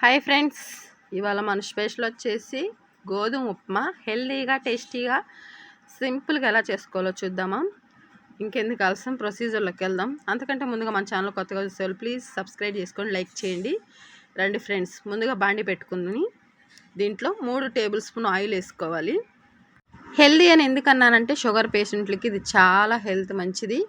Hi friends, ఇవాళ మన special వచ్చేసి గోధుమ ఉప్మా. హెల్దీగా టేస్టీగా సింపుల్గా ఎలా చేసుకోవాలో చూద్దామా. ఇంకెందుకు ఆలస్యం, ప్రొసీజర్లోకి వెళ్దాం. అంతకంటే ముందుగా మన ఛానల్ కొత్తగా చూసేవాళ్ళు ప్లీజ్ సబ్స్క్రైబ్ చేసుకొని లైక్ చేయండి. రండి ఫ్రెండ్స్, ముందుగా బాండి పెట్టుకుందని దీంట్లో 3 టేబుల్ స్పూన్ ఆయిల్ వేసుకోవాలి. హెల్దీ అని ఎందుకన్నానంటే షుగర్ పేషెంట్లకి ఇది చాలా హెల్త్ మంచిది.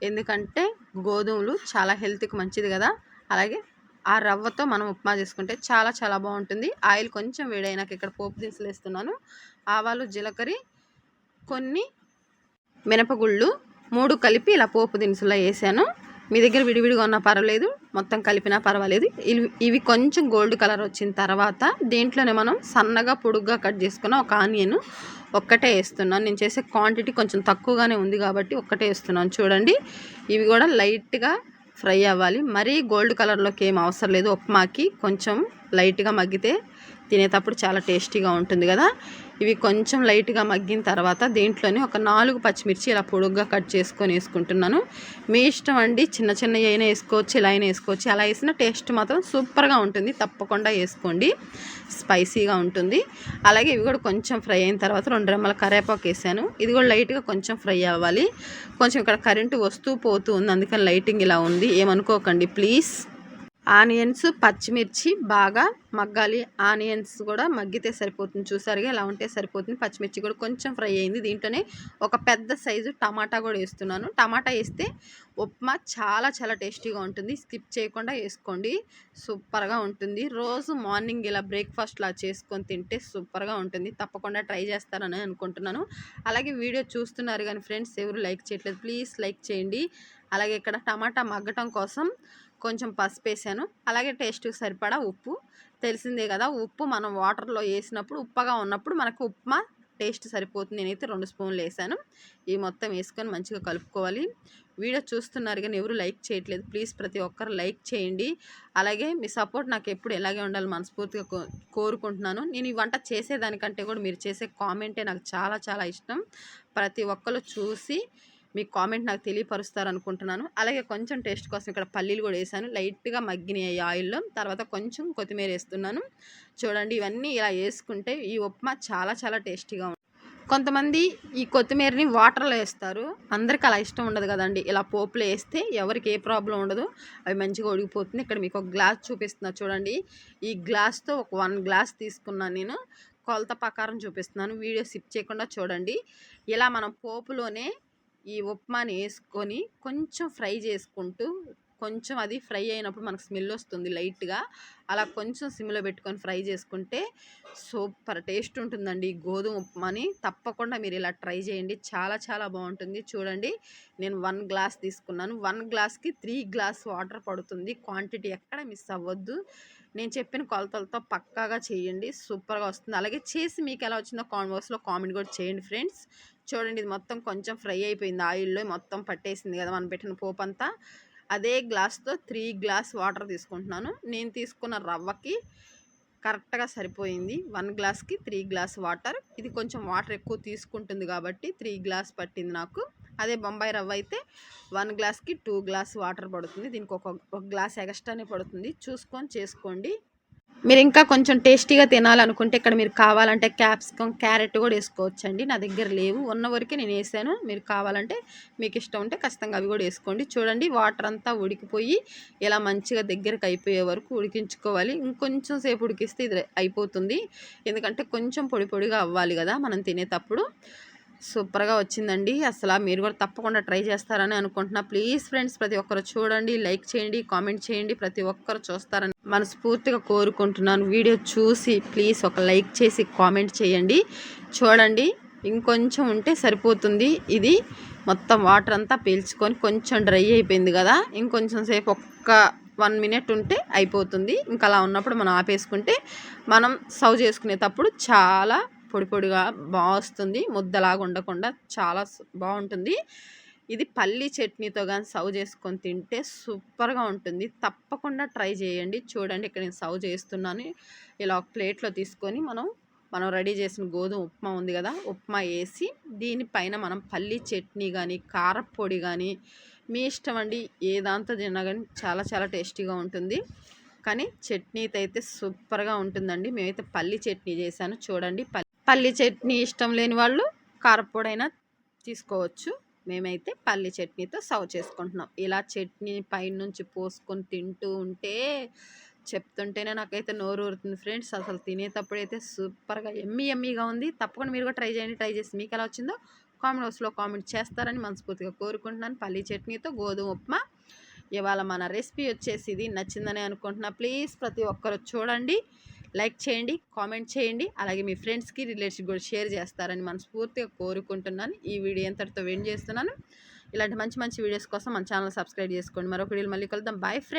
ఎందుకంటే గోధుమలు చాలా హెల్త్కి మంచిది కదా. అలాగే ఆ రవ్వతో మనం ఉప్మా చేసుకుంటే చాలా చాలా బాగుంటుంది. ఆయిల్ కొంచెం వేడైనాక ఇక్కడ పోపు దినుసులు వేస్తున్నాను. ఆవాలు, జీలకర్ర, కొన్ని మినపగుళ్ళు 3 కలిపి ఇలా పోపు దినుసులో వేసాను. మీ దగ్గర విడివిడిగా ఉన్నా పర్వాలేదు, మొత్తం కలిపినా పర్వాలేదు. ఇవి కొంచెం గోల్డ్ కలర్ వచ్చిన తర్వాత దీంట్లోనే మనం సన్నగా పొడుగ్గా కట్ చేసుకున్న ఒక ఆనియన్ ఒక్కటే వేస్తున్నాను. నేను చేసే క్వాంటిటీ కొంచెం తక్కువగానే ఉంది కాబట్టి ఒక్కటే వేస్తున్నాను. చూడండి, ఇవి కూడా లైట్గా ఫ్రై అవ్వాలి. మరీ గోల్డ్ కలర్లోకి ఏం అవసరం లేదు. ఉప్మాకి కొంచెం లైట్గా మగ్గితే తినేటప్పుడు చాలా టేస్టీగా ఉంటుంది కదా. ఇవి కొంచెం లైట్గా మగ్గిన తర్వాత దీంట్లోనే ఒక 4 పచ్చిమిర్చి ఇలా పొడుగ్గా కట్ చేసుకొని వేసుకుంటున్నాను. మీ ఇష్టం అండి, చిన్న చిన్న అయినా వేసుకోవచ్చు, ఇలా అయినా వేసుకోవచ్చు. అలా వేసిన టేస్ట్ మాత్రం సూపర్గా ఉంటుంది. తప్పకుండా వేసుకోండి, స్పైసీగా ఉంటుంది. అలాగే ఇవి కూడా కొంచెం ఫ్రై అయిన తర్వాత 2 రెమ్మల కరివేపాకు వేసాను. ఇది కూడా లైట్గా కొంచెం ఫ్రై అవ్వాలి. కొంచెం ఇక్కడ కరెంటు వస్తూ పోతూ ఉంది, అందుకని లైటింగ్ ఇలా ఉంది, ఏమనుకోకండి ప్లీజ్. ఆనియన్స్, పచ్చిమిర్చి బాగా మగ్గాలి. ఆనియన్స్ కూడా మగ్గితే సరిపోతుంది. చూసారుగా, ఇలా ఉంటే సరిపోతుంది. పచ్చిమిర్చి కూడా కొంచెం ఫ్రై అయింది. దీంట్లోనే ఒక పెద్ద సైజు టమాటా కూడా వేస్తున్నాను. టమాటా వేస్తే ఉప్మా చాలా చాలా టేస్టీగా ఉంటుంది. స్కిప్ చేయకుండా వేసుకోండి, సూపర్గా ఉంటుంది. రోజు మార్నింగ్ ఇలా బ్రేక్ఫాస్ట్లా చేసుకొని తింటే సూపర్గా ఉంటుంది. తప్పకుండా ట్రై చేస్తారని అనుకుంటున్నాను. అలాగే వీడియో చూస్తున్నారు కానీ ఫ్రెండ్స్ ఎవరు లైక్ చేయట్లేదు, ప్లీజ్ లైక్ చేయండి. అలాగే ఇక్కడ టమాటా మగ్గటం కోసం కొంచెం పసుపు వేసాను. అలాగే టేస్ట్కి సరిపడా ఉప్పు. తెలిసిందే కదా, ఉప్పు మనం వాటర్లో వేసినప్పుడు ఉప్పగా ఉన్నప్పుడు మనకు ఉప్మా టేస్ట్ సరిపోతుంది. నేనైతే 2 స్పూన్లు వేసాను. ఈ మొత్తం వేసుకొని మంచిగా కలుపుకోవాలి. వీడియో చూస్తున్నారు కానీ ఎవరు లైక్ చేయట్లేదు, ప్లీజ్ ప్రతి ఒక్కరు లైక్ చేయండి. అలాగే మీ సపోర్ట్ నాకు ఎప్పుడు ఎలాగే ఉండాలి మనస్ఫూర్తిగా కోరుకుంటున్నాను. నేను ఈ వంట చేసేదానికంటే కూడా మీరు చేసే కామెంటే నాకు చాలా చాలా ఇష్టం. ప్రతి ఒక్కరు చూసి మీ కామెంట్ నాకు తెలియపరుస్తారు అనుకుంటున్నాను. అలాగే కొంచెం టేస్ట్ కోసం ఇక్కడ పల్లీలు కూడా వేసాను. లైట్గా మగ్గినాయి ఆయిల్లో. తర్వాత కొంచెం కొత్తిమీర వేస్తున్నాను. చూడండి, ఇవన్నీ ఇలా వేసుకుంటే ఈ ఉప్మా చాలా చాలా టేస్టీగా ఉంటుంది. కొంతమంది ఈ కొత్తిమీరని వాటర్లో వేస్తారు. అందరికీ అలా ఇష్టం ఉండదు కదండి. ఇలా పోపులో వేస్తే ఎవరికి ఏ ప్రాబ్లం ఉండదు, అవి మంచిగా ఉడికిపోతుంది. ఇక్కడ మీకు ఒక గ్లాస్ చూపిస్తున్నా చూడండి. ఈ గ్లాస్తో ఒక 1 గ్లాస్ తీసుకున్నాను నేను. కొలత ప్రకారం చూపిస్తున్నాను, వీడియో స్కిప్ చేయకుండా చూడండి. ఇలా మనం పోపులోనే ఈ ఉప్మాని వేసుకొని కొంచెం ఫ్రై చేసుకుంటూ, కొంచెం అది ఫ్రై అయినప్పుడు మనకు స్మెల్ వస్తుంది లైట్గా. అలా కొంచెం సిమ్లో పెట్టుకొని ఫ్రై చేసుకుంటే సూపర్ టేస్ట్ ఉంటుందండి ఈ గోధుమ ఉప్మాని. తప్పకుండా మీరు ఇలా ట్రై చేయండి, చాలా చాలా బాగుంటుంది. చూడండి, నేను 1 గ్లాస్ తీసుకున్నాను. 1 గ్లాస్కి 3 గ్లాస్ వాటర్ పడుతుంది. క్వాంటిటీ ఎక్కడ మిస్ అవ్వద్దు. నేను చెప్పిన కొలతలతో పక్కాగా చేయండి, సూపర్గా వస్తుంది. అలాగే చేసి మీకు ఎలా వచ్చిందో బాక్స్లో కామెంట్ కూడా చేయండి ఫ్రెండ్స్. చూడండి, ఇది మొత్తం కొంచెం ఫ్రై అయిపోయింది ఆయిల్లో, మొత్తం పట్టేసింది కదా మనం పెట్టిన పోపు అంతా. అదే గ్లాస్తో 3 గ్లాస్ వాటర్ తీసుకుంటున్నాను. నేను తీసుకున్న రవ్వకి కరెక్ట్గా సరిపోయింది. 1 గ్లాస్కి 3 గ్లాస్ వాటర్. ఇది కొంచెం వాటర్ ఎక్కువ తీసుకుంటుంది కాబట్టి 3 గ్లాస్ పట్టింది నాకు. అదే బొంబాయి రవ్వ అయితే 1 గ్లాస్కి 2 గ్లాస్ వాటర్ పడుతుంది. దీనికి ఒక గ్లాస్ ఎక్స్ట్రానే పడుతుంది. చూసుకొని చేసుకోండి. మీరు ఇంకా కొంచెం టేస్టీగా తినాలనుకుంటే ఇక్కడ మీరు కావాలంటే క్యాప్సికమ్, క్యారెట్ కూడా వేసుకోవచ్చండి. నా దగ్గర లేవు, ఉన్న వరకే నేను వేసాను. మీరు కావాలంటే మీకు ఇష్టం ఉంటే ఖచ్చితంగా అవి కూడా వేసుకోండి. చూడండి, వాటర్ అంతా ఉడికిపోయి ఇలా మంచిగా దగ్గరకు అయిపోయే వరకు ఉడికించుకోవాలి. ఇంకొంచెం సేపు ఉడికిస్తే ఇది అయిపోతుంది. ఎందుకంటే కొంచెం పొడి పొడిగా అవ్వాలి కదా మనం తినేటప్పుడు. సూపర్గా వచ్చిందండి. అసలు మీరు కూడా తప్పకుండా ట్రై చేస్తారని అనుకుంటున్నా. ప్లీజ్ ఫ్రెండ్స్, ప్రతి ఒక్కరు చూడండి, లైక్ చేయండి, కామెంట్ చేయండి. ప్రతి ఒక్కరు చూస్తారని మనస్ఫూర్తిగా కోరుకుంటున్నాను. వీడియో చూసి ప్లీజ్ ఒక లైక్ చేసి కామెంట్ చేయండి. చూడండి, ఇంకొంచెం ఉంటే సరిపోతుంది. ఇది మొత్తం వాటర్ అంతా పీల్చుకొని కొంచెం డ్రై అయిపోయింది కదా. ఇంకొంచెం సేపు ఒక్క 1 మినిట్ ఉంటే అయిపోతుంది. ఇంకా అలా ఉన్నప్పుడు మనం ఆపేసుకుంటే మనం సర్వ్ చేసుకునేటప్పుడు చాలా పొడి పొడిగా బాగా వస్తుంది. ముద్దలాగా ఉండకుండా చాలా బాగుంటుంది. ఇది పల్లీ చట్నీతో కానీ సర్వ్ చేసుకొని తింటే సూపర్గా ఉంటుంది. తప్పకుండా ట్రై చేయండి. చూడండి, ఇక్కడ నేను సర్వ్ చేస్తున్నాను. ఇలా ఒక ప్లేట్లో తీసుకొని మనం రెడీ చేసిన గోధుమ ఉప్మా ఉంది కదా, ఉప్మా వేసి దీనిపైన మనం పల్లీ చట్నీ కానీ కారపొడి కానీ మీ ఇష్టం అండి, ఏ దాంతో తిన్నా కానీ చాలా చాలా టేస్టీగా ఉంటుంది. కానీ చట్నీతో అయితే సూపర్గా ఉంటుందండి. మేమైతే పల్లి చట్నీ చేశాను చూడండి. పల్లి చట్నీ ఇష్టం లేని వాళ్ళు కారపొడైనా తీసుకోవచ్చు. మేమైతే పల్లి చట్నీతో సర్వ్ చేసుకుంటున్నాం. ఇలా చట్నీ పైనుంచి పోసుకొని తింటూ ఉంటే చెప్తుంటేనే నాకైతే నోరు ఊరుతుంది ఫ్రెండ్స్. అసలు తినేటప్పుడైతే సూపర్గా ఎమ్మీగా ఉంది. తప్పకుండా మీరు కూడా ట్రై చేయండి. ట్రై చేసి మీకు ఎలా వచ్చిందో కామెంట్ బాక్స్లో కామెంట్ చేస్తారని మనస్ఫూర్తిగా కోరుకుంటున్నాను. పల్లి చట్నీతో గోధుమ ఉప్మా ఇవాళ మన రెసిపీ వచ్చేసి ఇది నచ్చిందని అనుకుంటున్నా. ప్లీజ్ ప్రతి ఒక్కరు చూడండి, లైక్ చేయండి, కామెంట్ చేయండి. అలాగే మీ ఫ్రెండ్స్కి రిలేటివ్స్ కూడా షేర్ చేస్తారని మనస్ఫూర్తిగా కోరుకుంటున్నాను. ఈ వీడియో ఎంతటితో ఎండ్ చేస్తున్నాను. ఇలాంటి మంచి వీడియోస్ కోసం మన ఛానల్ సబ్స్క్రైబ్ చేసుకోండి. మరొక వీడియోలో మళ్ళీ కలుద్దాం. Bye friends.